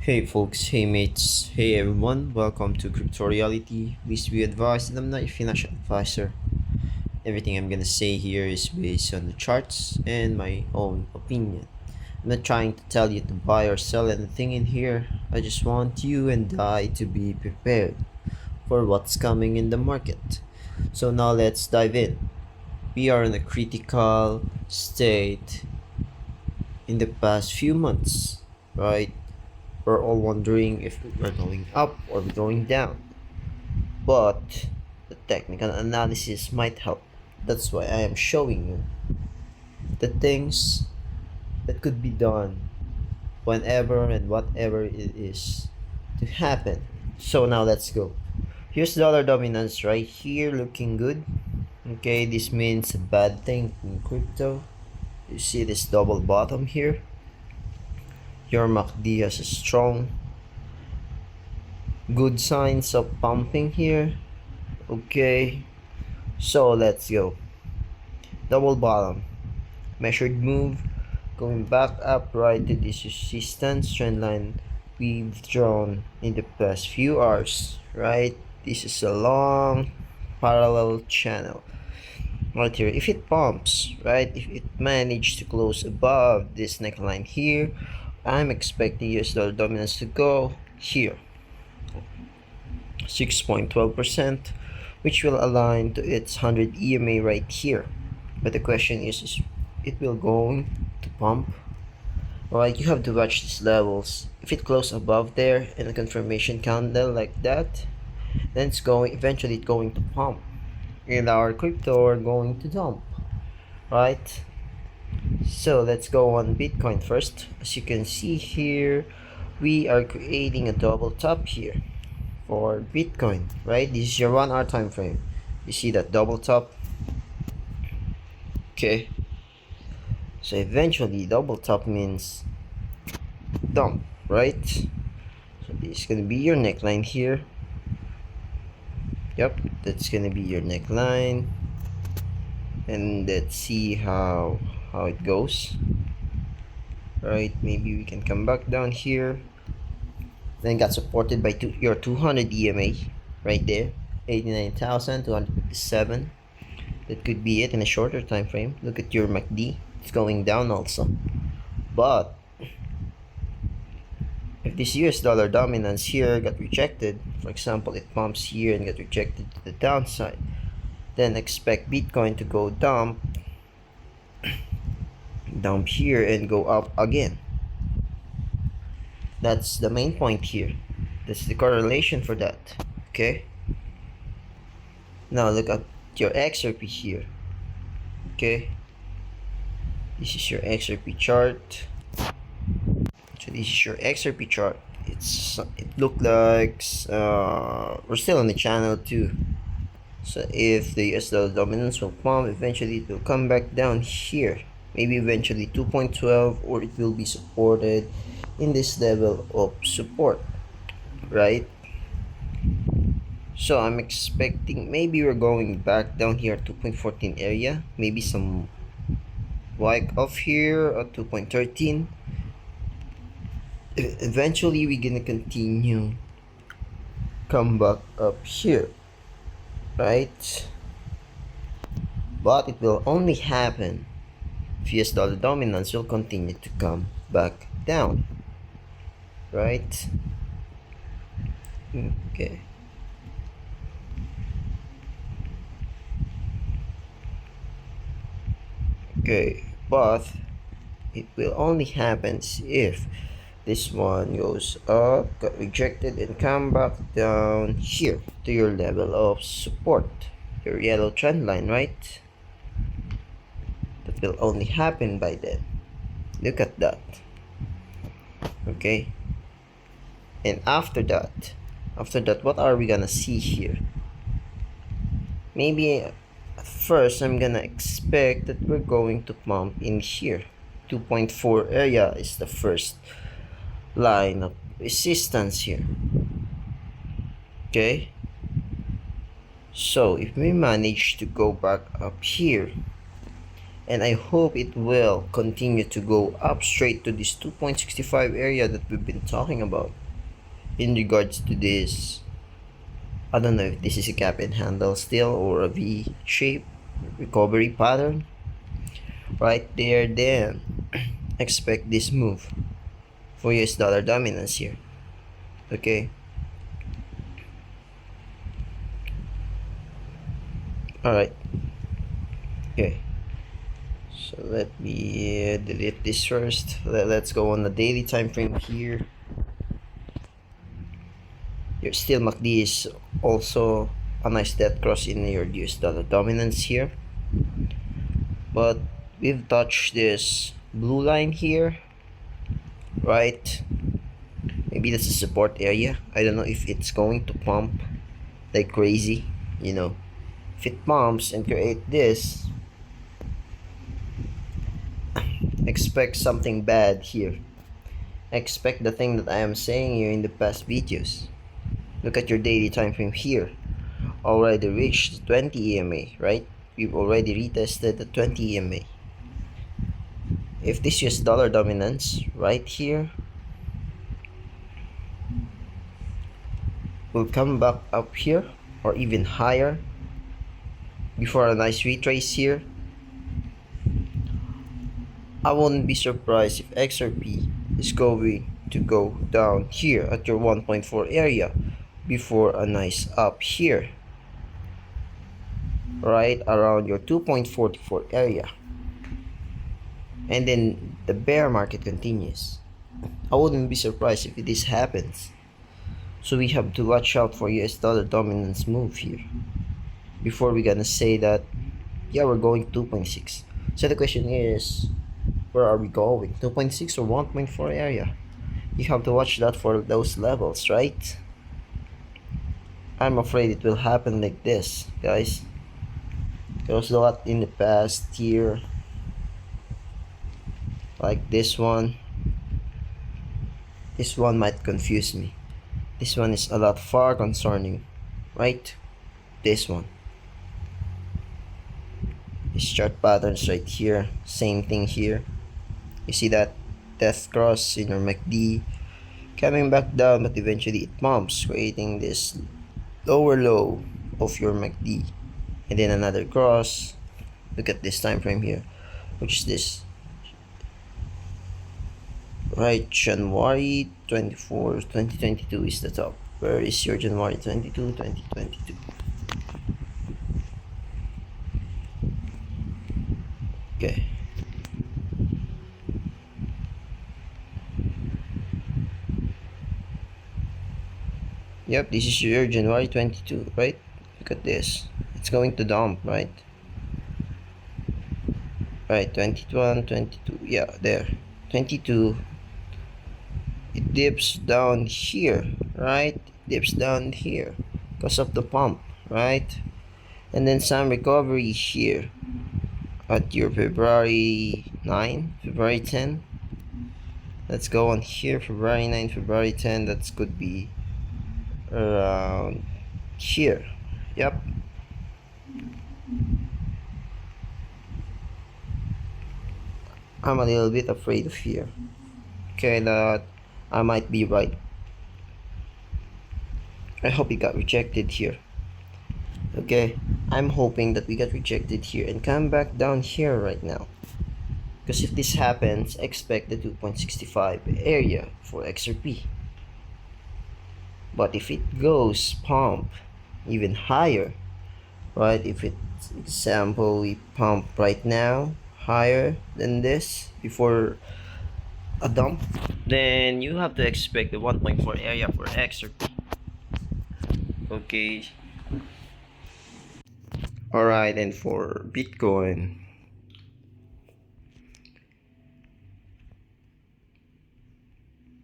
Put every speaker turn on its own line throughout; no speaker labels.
Hey folks, hey mates, hey everyone, welcome to CryptoReality. Please be advised that I'm not a financial advisor. Everything I'm gonna say here is based on the charts and my own opinion. I'm not trying to tell you to buy or sell anything in here. I just want you and I to be prepared for what's coming in the market. So now let's dive in. We are in a critical state in the past few months, right? We're all wondering if we're going up or going down, but the technical analysis might help. That's why I am showing you the things that could be done whenever and whatever it is to happen. So now let's go. Here's dollar dominance right here looking good. Okay, this means a bad thing in crypto. You see this double bottom here? Your MACD has a strong good signs of pumping here. Okay, so let's go. Double bottom, measured move, going back up right to this resistance trend line we've drawn in the past few hours, right? This is a long parallel channel right here. If it pumps, right, if it managed to close above this neckline here, I'm expecting US dollar dominance to go here, 6.12%, which will align to its 100 EMA right here. But the question is it will going to pump? Alright, you have to watch these levels. If it closes above there in a confirmation candle like that, then it's going eventually it's going to pump. And our crypto are going to dump. Right? So let's go on Bitcoin first. As you can see here, we are creating a double top here for Bitcoin, right? This is your 1 hour time frame. You see that double top? Okay. So eventually double top means dump, right? So this is gonna be your neckline here. Yep, that's gonna be your neckline. And let's see how it goes. Right, maybe we can come back down here. Then got supported by your 200 EMA right there, 89,257. That could be it in a shorter time frame. Look at your MACD, it's going down also. But if this US dollar dominance here got rejected, for example, it pumps here and got rejected to the downside, then expect Bitcoin to go dump here and go up again. That's the main point here. That's the correlation for that. Okay. Now look at your XRP here. Okay. This is your XRP chart. So this is your XRP chart. It looked like we're still on the channel too. So if the US dollar dominance will pump, eventually it will come back down here. Maybe eventually 2.12, or it will be supported in this level of support, right? So I'm expecting maybe we're going back down here at 2.14 area, maybe some wipe off here at 2.13. Eventually we're gonna continue come back up here, right? But it will only happen if US dollar dominance will continue to come back down, right? Okay. Okay, but it will only happen if this one goes up, got rejected, and come back down here to your level of support, your yellow trend line, right? That will only happen by then. Look at that. Okay, and after that, what are we gonna see here? Maybe first I'm gonna expect that we're going to pump in here. 2.4 area is the first line of resistance here. Okay, so if we manage to go back up here and I hope it will continue to go up straight to this 2.65 area that we've been talking about in regards to this. I don't know if this is a cap and handle still or a V shape recovery pattern right there. Then expect this move for US dollar dominance here. Okay, all right. Okay, so let me delete this first. Let's go on the daily time frame here. Your still MACD is also a nice dead cross in your US dollar dominance here, but we've touched this blue line here, right? Maybe that's a support area. I don't know if it's going to pump like crazy. You know, if it pumps and create this, expect something bad here. Expect the thing that I am saying here in the past videos. Look at your daily time frame here. Already reached 20 EMA, right? We've already retested the 20 EMA. If this US dollar dominance right here will come back up here or even higher before a nice retrace here, I wouldn't be surprised if XRP is going to go down here at your 1.4 area before a nice up here right around your 2.44 area, and then the bear market continues. I wouldn't be surprised if this happens. So we have to watch out for US dollar dominance move here before we're gonna say that yeah, we're going 2.6. So the question is, where are we going? 2.6 or 1.4 area? You have to watch that for those levels, right? I'm afraid it will happen like this, guys. There was a lot in the past here, like this one. This one might confuse me. This one is a lot far concerning, right? This one. This chart patterns right here, same thing here. You see that death cross in your MACD coming back down, but eventually it pumps, creating this lower low of your MACD, and then another cross. Look at this time frame here, which is this, right? January 24, 2022 is the top. Where is your January 22, 2022? Okay. Yep, this is your January 22, right? Look at this. It's going to dump, right? Right, 21, 22. Yeah, there. 22. It dips down here, right? It dips down here because of the pump, right? And then some recovery here at your February 9, February 10. Let's go on here, February 9, February 10. That could be around here. Yep. I'm a little bit afraid of here. Okay, that I might be right. I hope it got rejected here. Okay, I'm hoping that we got rejected here and come back down here right now. Because if this happens, expect the 2.65 area for XRP. But if it goes pump even higher, right? If it's example we pump right now higher than this before a dump, then you have to expect the 1.4 area for XRP. Okay. Alright, and for Bitcoin,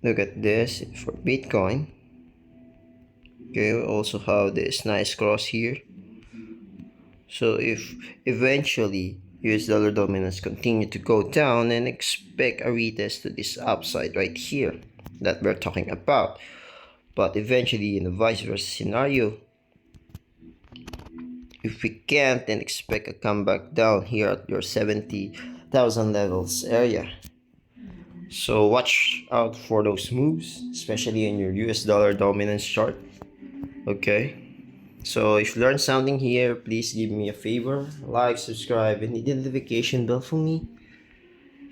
look at this for Bitcoin. Okay, we also have this nice cross here. So if eventually US dollar dominance continue to go down, and expect a retest to this upside right here that we're talking about. But eventually in the vice versa scenario, if if we can't, then expect a comeback down here at your 70,000 levels area. So watch out for those moves, especially in your US dollar dominance chart. Okay. So if you learned something here, please give me a favor, like, subscribe, and hit the notification bell for me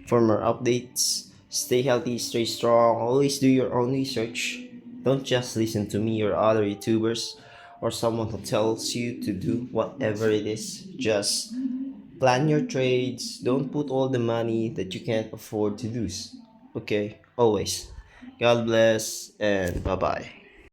for more updates. Stay healthy, stay strong, always do your own research. Don't just listen to me or other YouTubers or someone who tells you to do whatever it is. Just plan your trades. Don't put all the money that you can't afford to lose. Okay, always. God bless and bye bye.